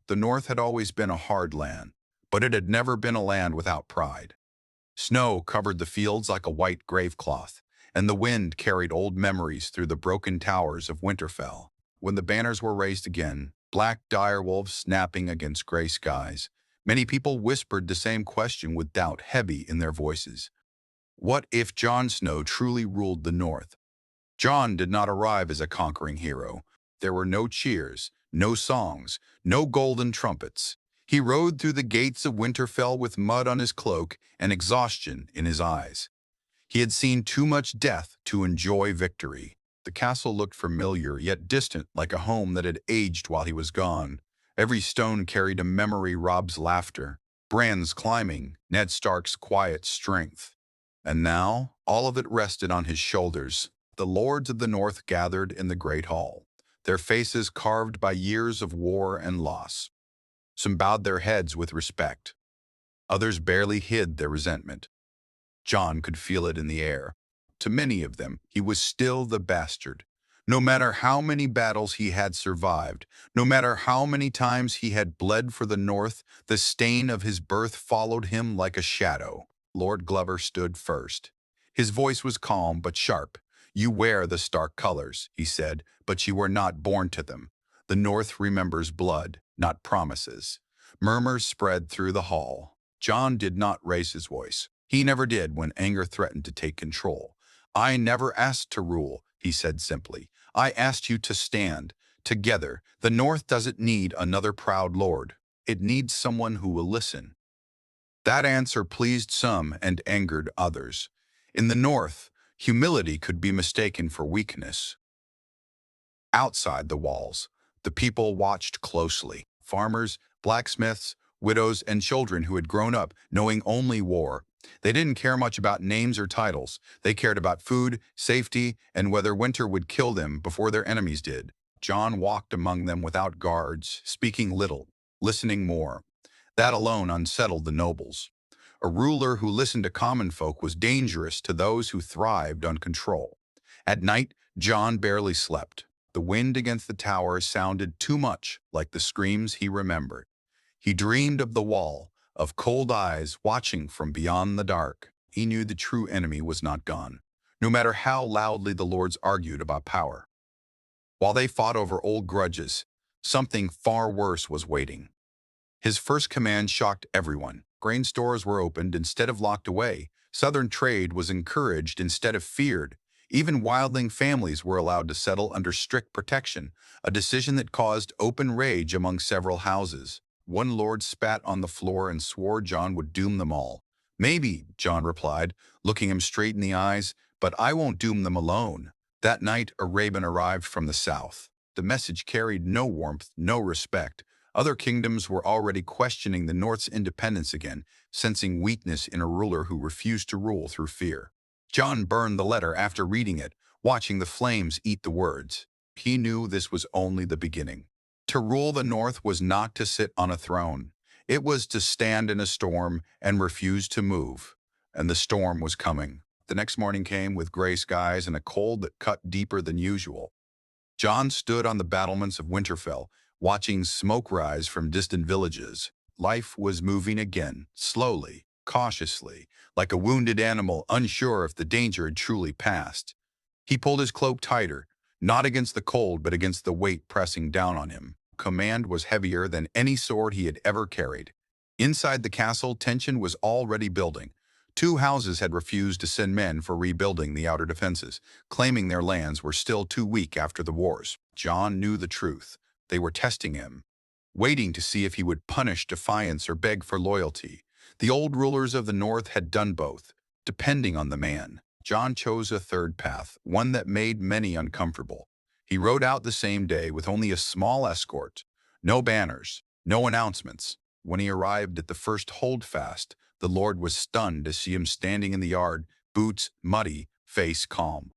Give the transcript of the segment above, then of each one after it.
The North had always been a hard land, but it had never been a land without pride. Snow covered the fields like a white gravecloth, and the wind carried old memories through the broken towers of Winterfell. When the banners were raised again, black direwolves snapping against gray skies, many people whispered the same question with doubt heavy in their voices. What if Jon Snow truly ruled the North? Jon did not arrive as a conquering hero. There were no cheers, no songs, no golden trumpets. He rode through the gates of Winterfell with mud on his cloak and exhaustion in his eyes. He had seen too much death to enjoy victory. The castle looked familiar, yet distant, like a home that had aged while he was gone. Every stone carried a memory: Robb's laughter, Bran's climbing, Ned Stark's quiet strength. And now, all of it rested on his shoulders. The lords of the North gathered in the great hall, their faces carved by years of war and loss. Some bowed their heads with respect. Others barely hid their resentment. Jon could feel it in the air. To many of them, he was still the bastard. No matter how many battles he had survived, no matter how many times he had bled for the North, the stain of his birth followed him like a shadow. Lord Glover stood first. His voice was calm but sharp. "You wear the Stark colors," he said, "but you were not born to them. The North remembers blood, not promises." Murmurs spread through the hall. Jon did not raise his voice. He never did when anger threatened to take control. "I never asked to rule," he said simply. "I asked you to stand. Together, the North doesn't need another proud lord. It needs someone who will listen." That answer pleased some and angered others. In the North, humility could be mistaken for weakness. Outside the walls, the people watched closely. Farmers, blacksmiths, widows, and children who had grown up knowing only war. They didn't care much about names or titles. They cared about food, safety, and whether winter would kill them before their enemies did. Jon walked among them without guards, speaking little, listening more. That alone unsettled the nobles. A ruler who listened to common folk was dangerous to those who thrived on control. At night, Jon barely slept. The wind against the tower sounded too much like the screams he remembered. He dreamed of the wall, of cold eyes watching from beyond the dark. He knew the true enemy was not gone, no matter how loudly the lords argued about power. While they fought over old grudges, something far worse was waiting. His first command shocked everyone. Grain stores were opened instead of locked away. Southern trade was encouraged instead of feared. Even wildling families were allowed to settle under strict protection, a decision that caused open rage among several houses. One lord spat on the floor and swore Jon would doom them all. "Maybe," Jon replied, looking him straight in the eyes, "but I won't doom them alone." That night, a raven arrived from the south. The message carried no warmth, no respect. Other kingdoms were already questioning the North's independence again, sensing weakness in a ruler who refused to rule through fear. Jon burned the letter after reading it, watching the flames eat the words. He knew this was only the beginning. To rule the North was not to sit on a throne. It was to stand in a storm and refuse to move. And the storm was coming. The next morning came with gray skies and a cold that cut deeper than usual. Jon stood on the battlements of Winterfell, watching smoke rise from distant villages. Life was moving again, slowly, cautiously, like a wounded animal unsure if the danger had truly passed. He pulled his cloak tighter, not against the cold but against the weight pressing down on him. Command was heavier than any sword he had ever carried. Inside the castle, tension was already building. Two houses had refused to send men for rebuilding the outer defenses, claiming their lands were still too weak after the wars. Jon knew the truth. They were testing him, waiting to see if he would punish defiance or beg for loyalty. The old rulers of the North had done both, depending on the man. Jon chose a third path, one that made many uncomfortable. He rode out the same day with only a small escort, no banners, no announcements. When he arrived at the first holdfast, the Lord was stunned to see him standing in the yard, boots muddy, face calm.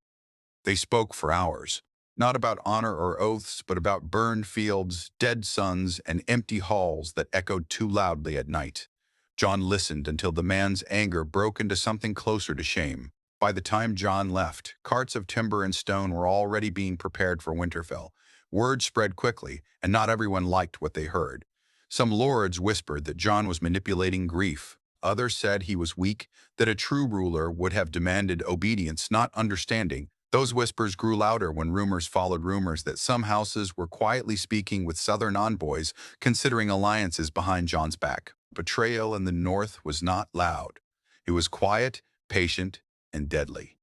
They spoke for hours, not about honor or oaths, but about burned fields, dead sons, and empty halls that echoed too loudly at night. Jon listened until the man's anger broke into something closer to shame. By the time Jon left, carts of timber and stone were already being prepared for Winterfell. Word spread quickly, and not everyone liked what they heard. Some lords whispered that Jon was manipulating grief. Others said he was weak, that a true ruler would have demanded obedience, not understanding. Those whispers grew louder when rumors followed rumors that some houses were quietly speaking with southern envoys, considering alliances behind Jon's back. Betrayal in the north was not loud. It was quiet, patient, and deadly.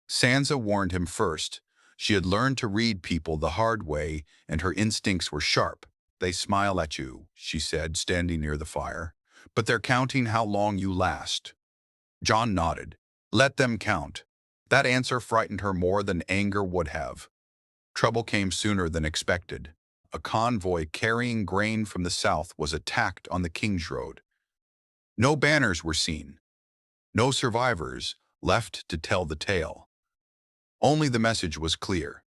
Sansa warned him first. She had learned to read people the hard way, and her instincts were sharp. "They smile at you," she said, standing near the fire. "But they're counting how long you last." Jon nodded. "Let them count." That answer frightened her more than anger would have. Trouble came sooner than expected. A convoy carrying grain from the south was attacked on the King's Road. No banners were seen. No survivors left to tell the tale. Only the message was clear.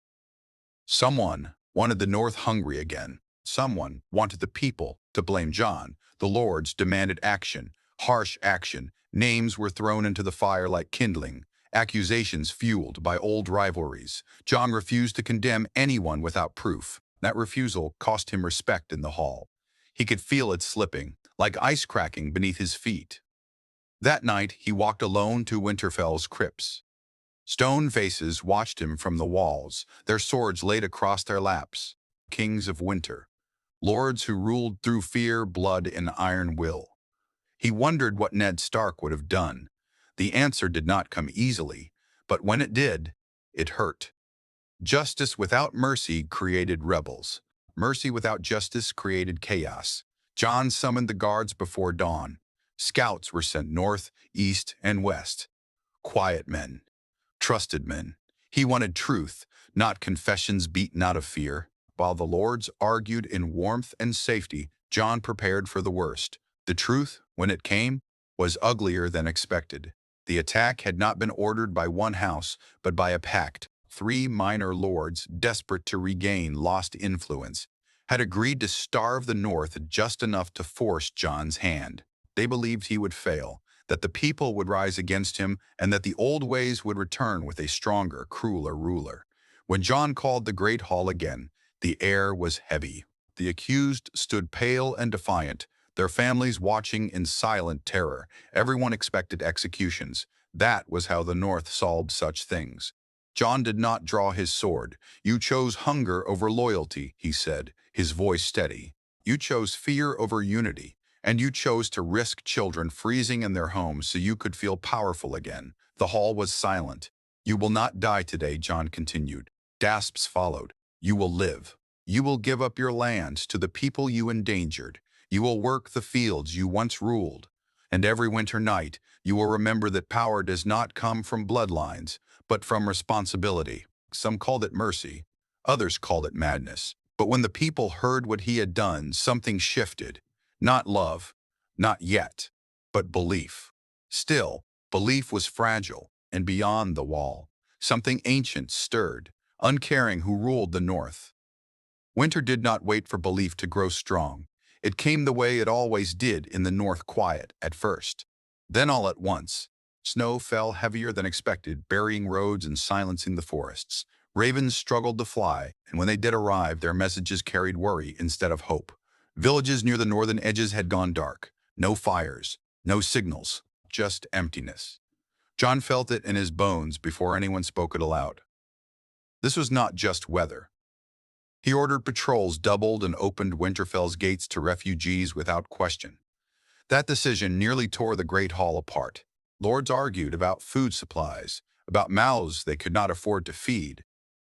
Someone wanted the North hungry again. Someone wanted the people to blame Jon. The lords demanded action, harsh action. Names were thrown into the fire like kindling, accusations fueled by old rivalries. Jon refused to condemn anyone without proof. That refusal cost him respect in the hall. He could feel it slipping, like ice cracking beneath his feet. That night, he walked alone to Winterfell's crypts. Stone faces watched him from the walls, their swords laid across their laps. Kings of winter, lords who ruled through fear, blood, and iron will. He wondered what Ned Stark would have done. The answer did not come easily, but when it did, it hurt. Justice without mercy created rebels. Mercy without justice created chaos. Jon summoned the guards before dawn. Scouts were sent north, east, and west. Quiet men. Trusted men. He wanted truth, not confessions beaten out of fear. While the lords argued in warmth and safety, Jon prepared for the worst. The truth, when it came, was uglier than expected. The attack had not been ordered by one house, but by a pact. 3 minor lords, desperate to regain lost influence, had agreed to starve the North just enough to force Jon's hand. They believed he would fail, that the people would rise against him, and that the old ways would return with a stronger, crueler ruler. When Jon called the great hall again, the air was heavy. The accused stood pale and defiant, their families watching in silent terror. Everyone expected executions. That was how the North solved such things. Jon did not draw his sword. "You chose hunger over loyalty," he said, his voice steady. "You chose fear over unity. And you chose to risk children freezing in their homes so you could feel powerful again." The hall was silent. "You will not die today," Jon continued. Gasps followed. "You will live. You will give up your lands to the people you endangered. You will work the fields you once ruled. And every winter night, you will remember that power does not come from bloodlines, but from responsibility." Some called it mercy. Others called it madness. But when the people heard what he had done, something shifted. Not love, not yet, but belief. Still, belief was fragile, and beyond the wall, something ancient stirred, uncaring who ruled the North. Winter did not wait for belief to grow strong. It came the way it always did in the North, quiet at first. Then all at once, snow fell heavier than expected, burying roads and silencing the forests. Ravens struggled to fly, and when they did arrive, their messages carried worry instead of hope. Villages near the northern edges had gone dark. No fires, no signals, just emptiness. Jon felt it in his bones before anyone spoke it aloud. This was not just weather. He ordered patrols doubled and opened Winterfell's gates to refugees without question. That decision nearly tore the Great Hall apart. Lords argued about food supplies, about mouths they could not afford to feed.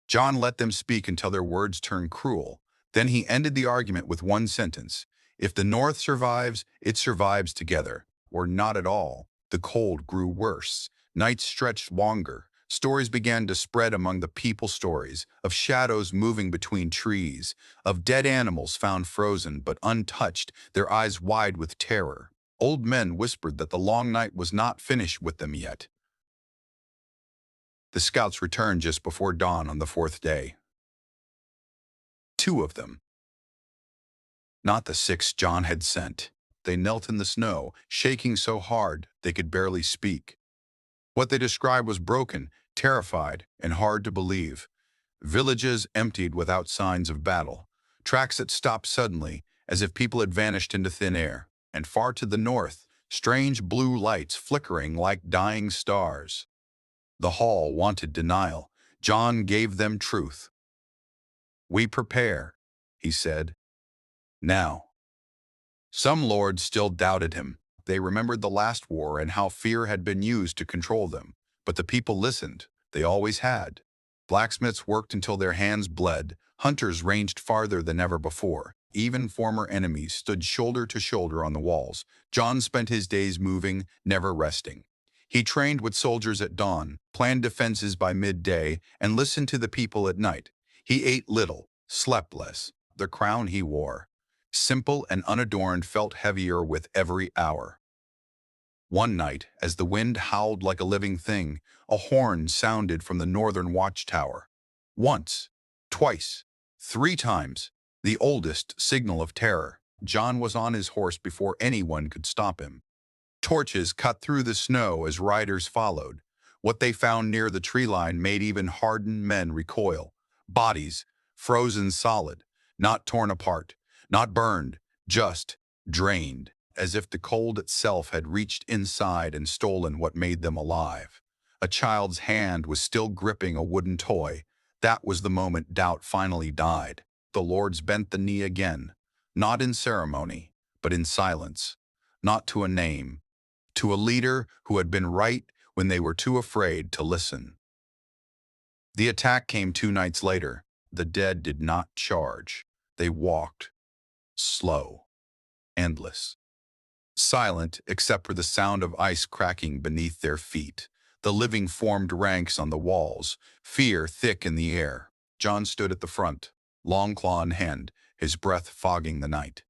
Jon let them speak until their words turned cruel. Then he ended the argument with one sentence: "If the North survives, it survives together, or not at all." The cold grew worse. Nights stretched longer. Stories began to spread among the people, stories of shadows moving between trees, of dead animals found frozen but untouched, their eyes wide with terror. Old men whispered that the long night was not finished with them yet. The scouts returned just before dawn on the 4th day. 2 of them. Not the 6 Jon had sent. They knelt in the snow, shaking so hard they could barely speak. What they described was broken, terrified, and hard to believe. Villages emptied without signs of battle. Tracks that stopped suddenly, as if people had vanished into thin air, and far to the north, strange blue lights flickering like dying stars. The hall wanted denial. Jon gave them truth. "We prepare," he said. "Now." Some lords still doubted him. They remembered the last war and how fear had been used to control them. But the people listened. They always had. Blacksmiths worked until their hands bled. Hunters ranged farther than ever before. Even former enemies stood shoulder to shoulder on the walls. Jon spent his days moving, never resting. He trained with soldiers at dawn, planned defenses by midday, and listened to the people at night. He ate little, slept less. The crown he wore, simple and unadorned, felt heavier with every hour. One night, as the wind howled like a living thing, a horn sounded from the northern watchtower. Once, twice, 3 times, the oldest signal of terror. Jon was on his horse before anyone could stop him. Torches cut through the snow as riders followed. What they found near the tree line made even hardened men recoil. Bodies, frozen solid, not torn apart, not burned, just drained, as if the cold itself had reached inside and stolen what made them alive. A child's hand was still gripping a wooden toy. That was the moment doubt finally died. The lords bent the knee again, not in ceremony, but in silence, not to a name, to a leader who had been right when they were too afraid to listen. The attack came 2 nights later. The dead did not charge. They walked, slow, endless, silent except for the sound of ice cracking beneath their feet. The living formed ranks on the walls, fear thick in the air. Jon stood at the front, long claw in hand, his breath fogging the night.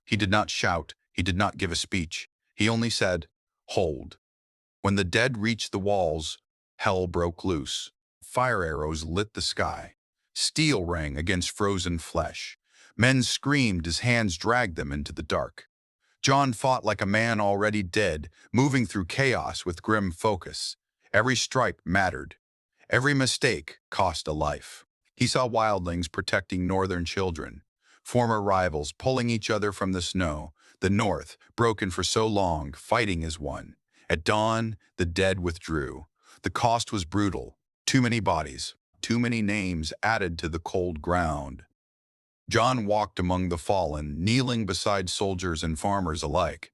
He did not shout, he did not give a speech. He only said, "Hold." When the dead reached the walls, hell broke loose. Fire arrows lit the sky. Steel rang against frozen flesh. Men screamed as hands dragged them into the dark. Jon fought like a man already dead, moving through chaos with grim focus. Every strike mattered. Every mistake cost a life. He saw wildlings protecting northern children, former rivals pulling each other from the snow, the north, broken for so long, fighting as one. At dawn, the dead withdrew. The cost was brutal. Too many bodies, too many names added to the cold ground. Jon walked among the fallen, kneeling beside soldiers and farmers alike.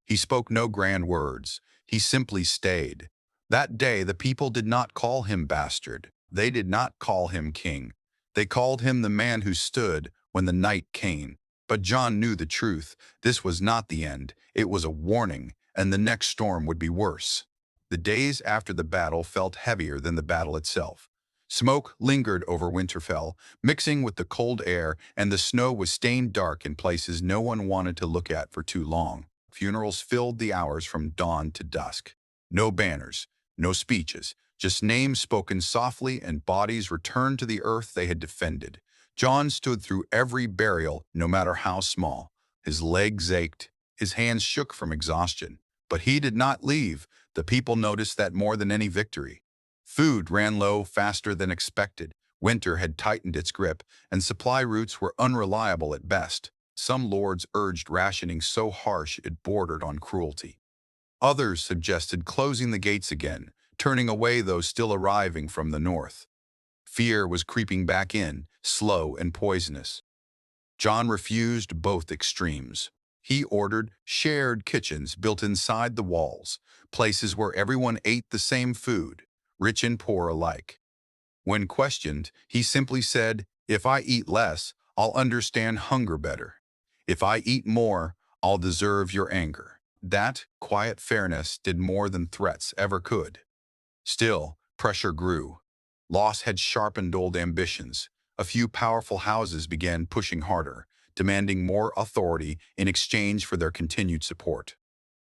He spoke no grand words. He simply stayed. That day, the people did not call him bastard. They did not call him king. They called him the man who stood when the night came. But Jon knew the truth. This was not the end. It was a warning, and the next storm would be worse. The days after the battle felt heavier than the battle itself. Smoke lingered over Winterfell, mixing with the cold air, and the snow was stained dark in places no one wanted to look at for too long. Funerals filled the hours from dawn to dusk. No banners, no speeches, just names spoken softly and bodies returned to the earth they had defended. Jon stood through every burial, no matter how small. His legs ached, his hands shook from exhaustion. But he did not leave. The people noticed that more than any victory. Food ran low faster than expected. Winter had tightened its grip, and supply routes were unreliable at best. Some lords urged rationing so harsh it bordered on cruelty. Others suggested closing the gates again, turning away those still arriving from the north. Fear was creeping back in, slow and poisonous. Jon refused both extremes. He ordered shared kitchens built inside the walls, places where everyone ate the same food, rich and poor alike. When questioned, he simply said, "If I eat less, I'll understand hunger better. If I eat more, I'll deserve your anger." That quiet fairness did more than threats ever could. Still, pressure grew. Loss had sharpened old ambitions. A few powerful houses began pushing harder, demanding more authority in exchange for their continued support.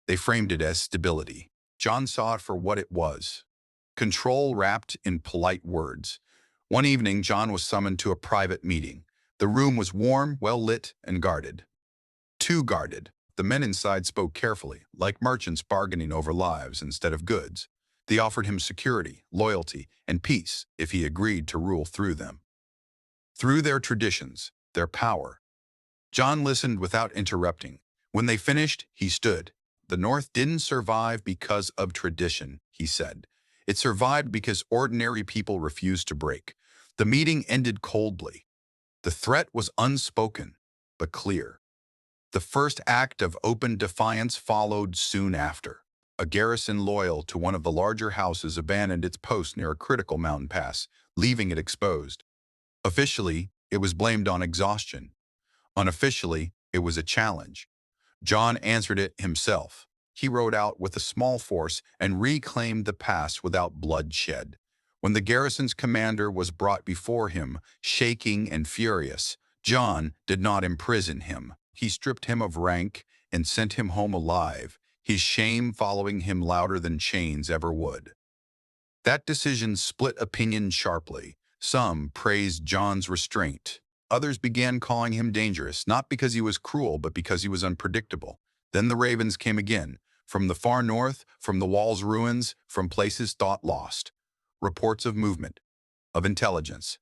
They framed it as stability. Jon saw it for what it was: control wrapped in polite words. One evening, Jon was summoned to a private meeting. The room was warm, well-lit, and guarded. Too guarded. The men inside spoke carefully, like merchants bargaining over lives instead of goods. They offered him security, loyalty, and peace if he agreed to rule through them. Through their traditions, their power. John listened without interrupting. When they finished, he stood. The North didn't survive because of tradition, he said. It survived because ordinary people refused to break. The meeting ended coldly. The threat was unspoken, but clear. The first act of open defiance followed soon after. A garrison loyal to one of the larger houses abandoned its post near a critical mountain pass, leaving it exposed. Officially, it was blamed on exhaustion. Unofficially, it was a challenge. John answered it himself. He rode out with a small force and reclaimed the pass without bloodshed. When the garrison's commander was brought before him, shaking and furious, John did not imprison him. He stripped him of rank and sent him home alive, his shame following him louder than chains ever would. That decision split opinion sharply. Some praised John's restraint. Others began calling him dangerous, not because he was cruel, but because he was unpredictable. Then the ravens came again, from the far north, from the wall's ruins, from places thought lost. Reports of movement, of intelligence.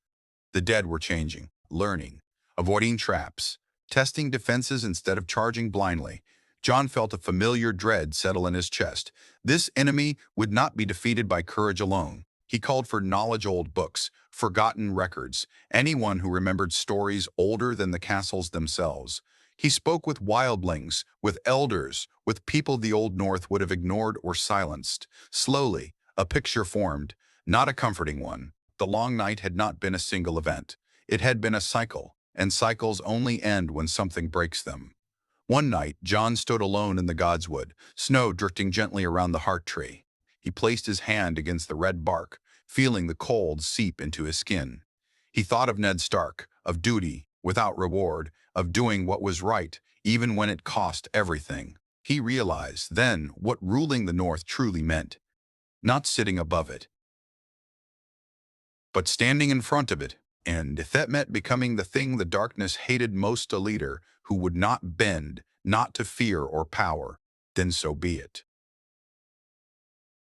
The dead were changing, learning, avoiding traps, testing defenses instead of charging blindly. John felt a familiar dread settle in his chest. This enemy would not be defeated by courage alone. He called for knowledge, old books, forgotten records, anyone who remembered stories older than the castles themselves. He spoke with wildlings, with elders, with people the Old North would have ignored or silenced. Slowly, a picture formed, not a comforting one. The long night had not been a single event. It had been a cycle, and cycles only end when something breaks them. One night, John stood alone in the godswood, snow drifting gently around the heart tree. He placed his hand against the red bark, feeling the cold seep into his skin. He thought of Ned Stark, of duty, without reward, of doing what was right, even when it cost everything. He realized then what ruling the North truly meant. Not sitting above it, but standing in front of it. And if that meant becoming the thing the darkness hated most, a leader who would not bend, not to fear or power, then so be it.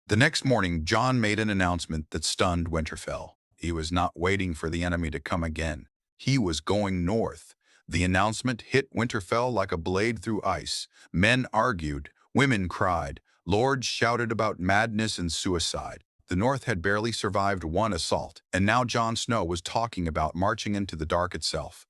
The next morning, John made an announcement that stunned Winterfell. He was not waiting for the enemy to come again. He was going north. The announcement hit Winterfell like a blade through ice. Men argued, women cried, lords shouted about madness and suicide. The North had barely survived one assault, and now Jon Snow was talking about marching into the dark itself.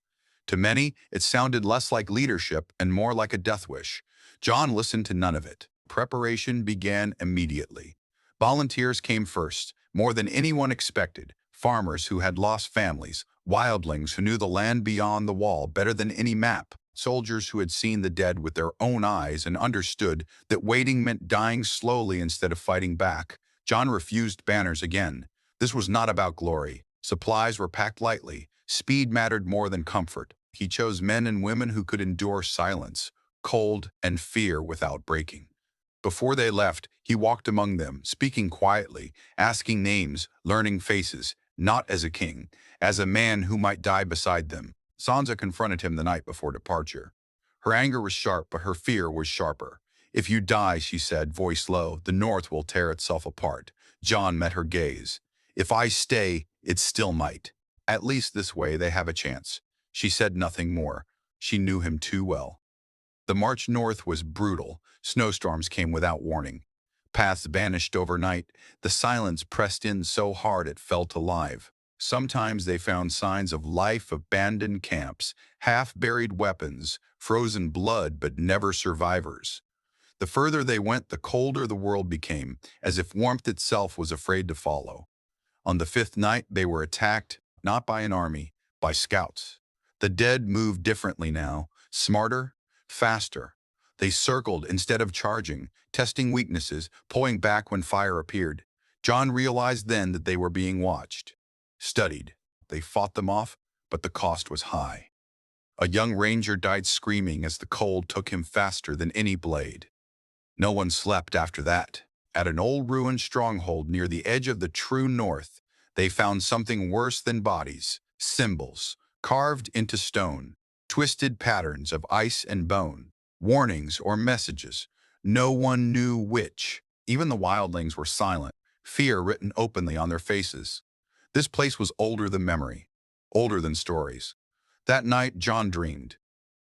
To many, it sounded less like leadership and more like a death wish. Jon listened to none of it. Preparation began immediately. Volunteers came first, more than anyone expected. Farmers who had lost families, wildlings who knew the land beyond the wall better than any map, soldiers who had seen the dead with their own eyes and understood that waiting meant dying slowly instead of fighting back. Jon refused banners again. This was not about glory. Supplies were packed lightly. Speed mattered more than comfort. He chose men and women who could endure silence, cold, and fear without breaking. Before they left, he walked among them, speaking quietly, asking names, learning faces, not as a king, as a man who might die beside them. Sansa confronted him the night before departure. Her anger was sharp, but her fear was sharper. "If you die," she said, voice low, "the North will tear itself apart." Jon met her gaze. "If I stay, it still might. At least this way they have a chance." She said nothing more. She knew him too well. The march north was brutal. Snowstorms came without warning. Paths vanished overnight. The silence pressed in so hard it felt alive. Sometimes they found signs of life, abandoned camps, half-buried weapons, frozen blood, but never survivors. The further they went, the colder the world became, as if warmth itself was afraid to follow. On the fifth night, they were attacked, not by an army, by scouts. The dead moved differently now, smarter, faster. They circled instead of charging, testing weaknesses, pulling back when fire appeared. Jon realized then that they were being watched, studied. They fought them off, but the cost was high. A young ranger died screaming as the cold took him faster than any blade. No one slept after that. At an old ruined stronghold near the edge of the true north, they found something worse than bodies, symbols, carved into stone, twisted patterns of ice and bone, warnings or messages. No one knew which. Even the wildlings were silent, fear written openly on their faces. This place was older than memory, older than stories. That night, Jon dreamed.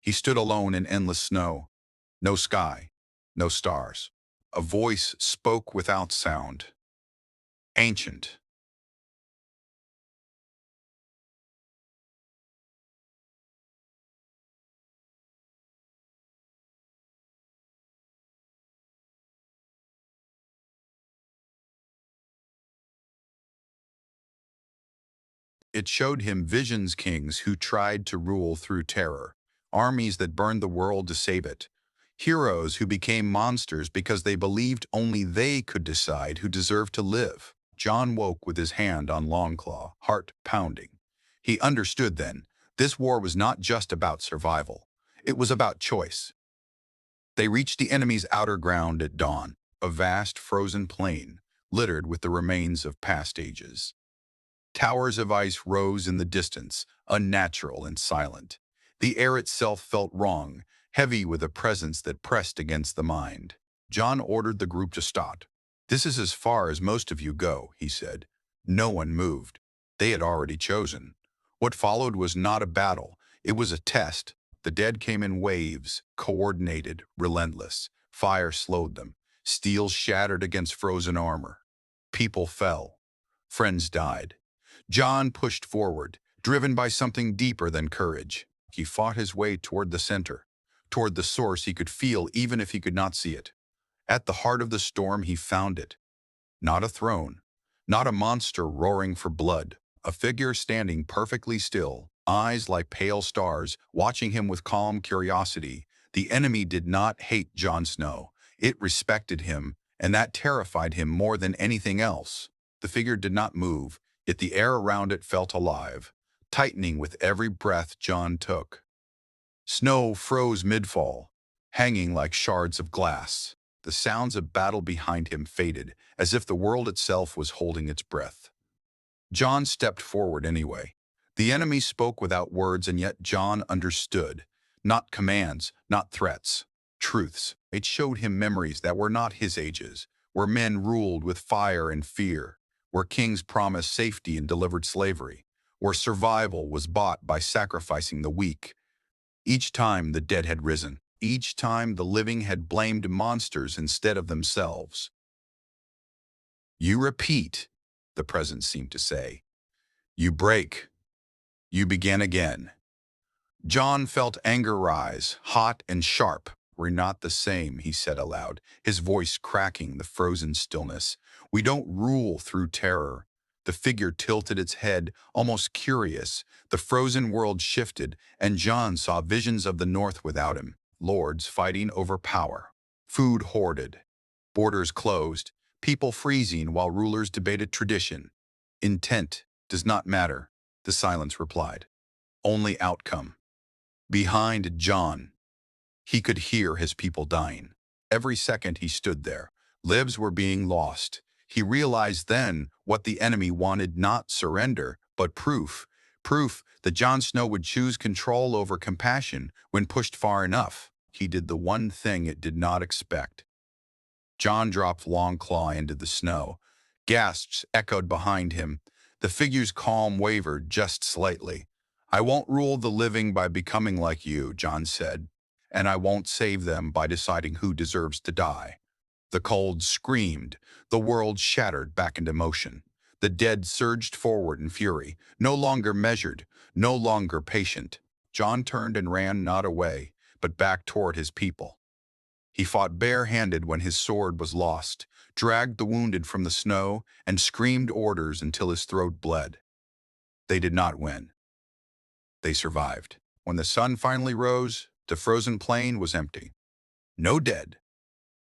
He stood alone in endless snow. No sky, no stars. A voice spoke without sound. Ancient. It showed him visions kings who tried to rule through terror, armies that burned the world to save it, heroes who became monsters because they believed only they could decide who deserved to live. Jon woke with his hand on Longclaw, heart pounding. He understood then, this war was not just about survival. It was about choice. They reached the enemy's outer ground at dawn, a vast frozen plain, littered with the remains of past ages. Towers of ice rose in the distance, unnatural and silent. The air itself felt wrong, heavy with a presence that pressed against the mind. Jon ordered the group to stop. "This is as far as most of you go," he said. No one moved. They had already chosen. What followed was not a battle. It was a test. The dead came in waves, coordinated, relentless. Fire slowed them. Steel shattered against frozen armor. People fell. Friends died. Jon pushed forward, driven by something deeper than courage. He fought his way toward the center, toward the source he could feel even if he could not see it. At the heart of the storm he found it. Not a throne, not a monster roaring for blood, a figure standing perfectly still, eyes like pale stars, watching him with calm curiosity. The enemy did not hate Jon Snow. It respected him, and that terrified him more than anything else. The figure did not move, yet the air around it felt alive, tightening with every breath Jon took. Snow froze mid-fall, hanging like shards of glass. The sounds of battle behind him faded, as if the world itself was holding its breath. Jon stepped forward anyway. The enemy spoke without words, and yet Jon understood. Not commands, not threats. Truths. It showed him memories that were not his ages, where men ruled with fire and fear, where kings promised safety and delivered slavery, where survival was bought by sacrificing the weak. Each time the dead had risen. Each time the living had blamed monsters instead of themselves. "You repeat," the presence seemed to say. "You break. You begin again." Jon felt anger rise, hot and sharp. "We're not the same," he said aloud, his voice cracking the frozen stillness. "We don't rule through terror." The figure tilted its head, almost curious. The frozen world shifted, and Jon saw visions of the north without him. Lords fighting over power. Food hoarded. Borders closed. People freezing while rulers debated tradition. "Intent does not matter," the silence replied. "Only outcome." Behind Jon, he could hear his people dying. Every second he stood there, lives were being lost. He realized then what the enemy wanted: not surrender, but proof. Proof that Jon Snow would choose control over compassion when pushed far enough. He did the one thing it did not expect. Jon dropped Longclaw into the snow. Gasps echoed behind him. The figure's calm wavered just slightly. "I won't rule the living by becoming like you," Jon said, "and I won't save them by deciding who deserves to die." The cold screamed. The world shattered back into motion. The dead surged forward in fury, no longer measured, no longer patient. Jon turned and ran not away, but back toward his people. He fought bare-handed when his sword was lost, dragged the wounded from the snow, and screamed orders until his throat bled. They did not win. They survived. When the sun finally rose, the frozen plain was empty. No dead,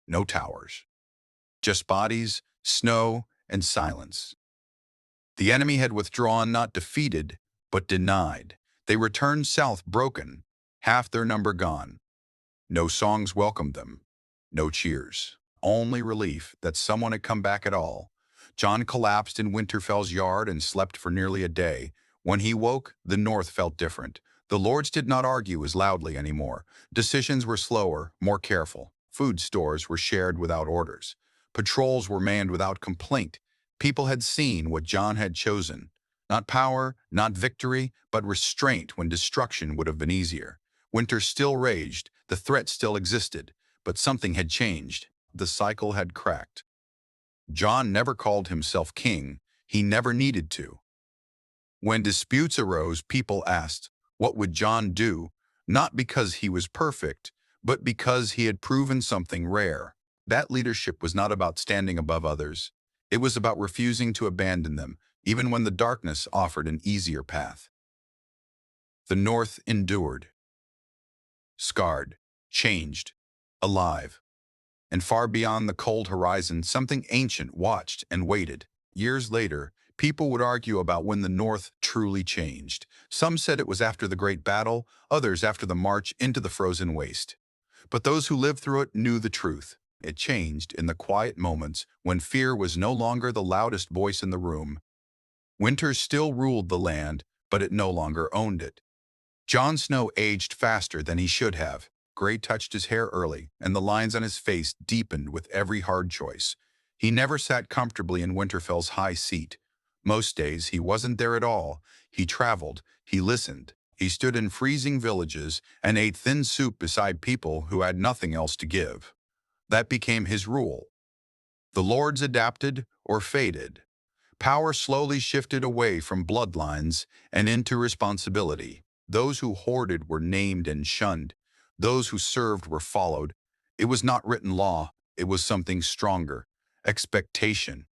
no towers. Just bodies, snow, and silence. The enemy had withdrawn, not defeated, but denied. They returned south broken, half their number gone. No songs welcomed them. No cheers. Only relief that someone had come back at all. Jon collapsed in Winterfell's yard and slept for nearly a day. When he woke, the north felt different. The lords did not argue as loudly anymore. Decisions were slower, more careful. Food stores were shared without orders. Patrols were manned without complaint. People had seen what Jon had chosen. Not power, not victory, but restraint when destruction would have been easier. Winter still raged, the threat still existed, but something had changed. The cycle had cracked. Jon never called himself king. He never needed to. When disputes arose, people asked, what would Jon do? Not because he was perfect, but because he had proven something rare. That leadership was not about standing above others. It was about refusing to abandon them, even when the darkness offered an easier path. The North endured, scarred, changed, alive. And far beyond the cold horizon, something ancient watched and waited. Years later, people would argue about when the North truly changed. Some said it was after the Great Battle, others after the march into the frozen waste. But those who lived through it knew the truth. It changed in the quiet moments when fear was no longer the loudest voice in the room. Winter still ruled the land, but it no longer owned it. Jon Snow aged faster than he should have. Gray touched his hair early, and the lines on his face deepened with every hard choice. He never sat comfortably in Winterfell's high seat. Most days, he wasn't there at all. He traveled, he listened. He stood in freezing villages and ate thin soup beside people who had nothing else to give. That became his rule. The lords adapted or faded. Power slowly shifted away from bloodlines and into responsibility. Those who hoarded were named and shunned. Those who served were followed. It was not written law. It was something stronger. Expectation.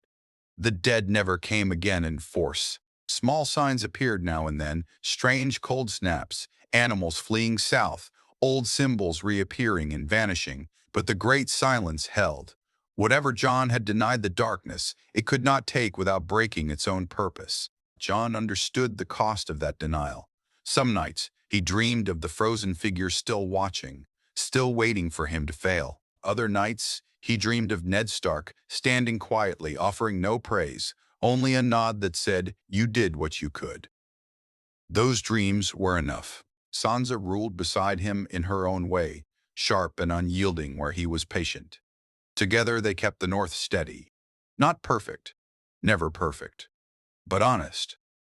The dead never came again in force. Small signs appeared now and then, strange cold snaps, animals fleeing south, old symbols reappearing and vanishing, but the great silence held. Whatever Jon had denied the darkness, it could not take without breaking its own purpose. Jon understood the cost of that denial. Some nights, he dreamed of the frozen figure still watching, still waiting for him to fail. Other nights, he dreamed of Ned Stark, standing quietly, offering no praise, only a nod that said, "You did what you could." Those dreams were enough. Sansa ruled beside him in her own way, sharp and unyielding where he was patient. Together they kept the North steady. Not perfect, never perfect, but honest.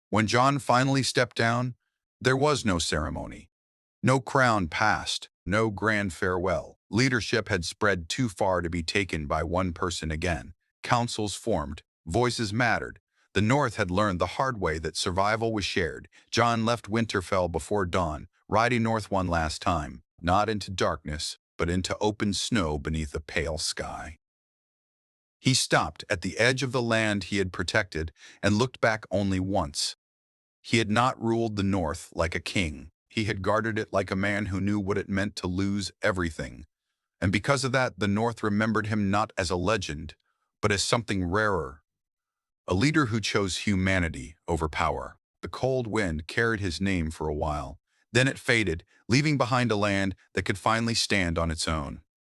When Jon finally stepped down, there was no ceremony. No crown passed, no grand farewell. Leadership had spread too far to be taken by one person again. Councils formed, voices mattered. The North had learned the hard way that survival was shared. Jon left Winterfell before dawn, riding north one last time, not into darkness, but into open snow beneath a pale sky. He stopped at the edge of the land he had protected and looked back only once. He had not ruled the North like a king. He had guarded it like a man who knew what it meant to lose everything. And because of that, the North remembered him not as a legend, but as something rarer. A leader who chose humanity over power. The cold wind carried his name for a while. Then it faded, leaving behind a land that could finally stand on its own.